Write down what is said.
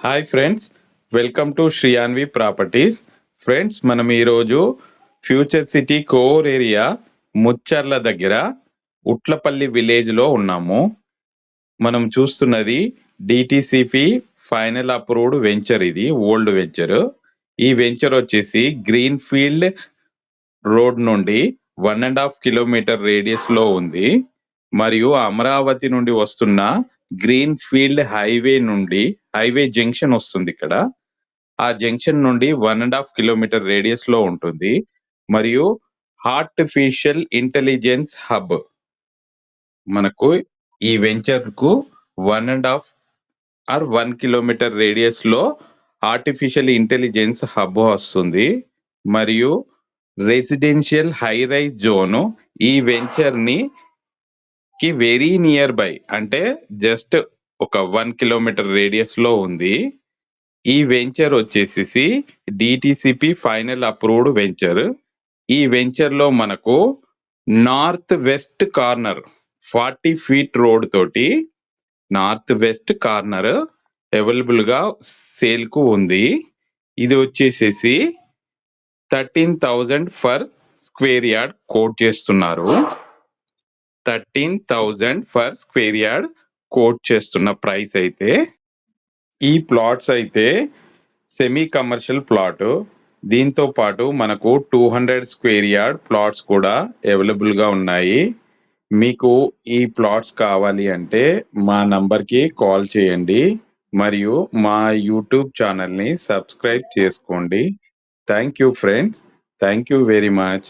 Hi friends, welcome to Sriyanvi properties. Friends, మనం ఈరోజు future city core area Mucherla దగ్గర ఉట్లపల్లి విలేజ్లో ఉన్నాము. మనం చూస్తున్నది డిటిసిపి ఫైనల్ అప్రూవ్డ్ వెంచర్. ఇది ఓల్డ్ వెంచర్. ఈ వెంచర్ వచ్చేసి గ్రీన్ ఫీల్డ్ రోడ్ నుండి 1.5 కిలోమీటర్ రేడియస్ లో ఉంది. మరియు అమరావతి నుండి వస్తున్న గ్రీన్ ఫీల్డ్ హైవే జంక్షన్ వస్తుంది ఇక్కడ. ఆ జంక్షన్ నుండి 1.5 కిలోమీటర్ రేడియస్ లో ఉంటుంది. మరియు ఆర్టిఫిషియల్ ఇంటెలిజెన్స్ హబ్ మనకు ఈ వెంచర్ కు 1.5 or 1 కిలోమీటర్ రేడియస్ లో ఆర్టిఫిషియల్ ఇంటెలిజెన్స్ హబ్ వస్తుంది. మరియు రెసిడెన్షియల్ హై రైజ్ జోన్ ఈ వెంచర్ కి వెరీ నియర్ బై, అంటే జస్ట్ ఒక 1 కిలోమీటర్ రేడియస్ లో ఉంది. ఈ వెంచర్ వచ్చేసి డిటిసిపి ఫైనల్ అప్రూవ్డ్ వెంచర్. ఈ వెంచర్ లో మనకు north west corner 40 feet road తోటి నార్త్ వెస్ట్ కార్నర్ అవైలబుల్ గా సేల్ కు ఉంది. ఇది వచ్చేసేసి 13,000 ఫర్ స్క్వేర్ యార్డ్ కోట్ చేస్తున్నారు. 13,000 ఫర్ స్క్వేర్ యార్డ్ కోట్ చేస్తున్న ప్రైస్ అయితే, ఈ ప్లాట్స్ అయితే సెమీ కమర్షియల్ ప్లాట్. దీంతో పాటు మనకు 200 స్క్వేర్ యార్డ్ ప్లాట్స్ కూడా అవైలబుల్ గా ఉన్నాయి. మీకు ఈ ప్లాట్స్ కావాలి అంటే మా నంబర్కి కాల్ చేయండి మరియు మా యూట్యూబ్ ఛానల్ని సబ్స్క్రైబ్ చేసుకోండి. Thank you friends, thank you very much.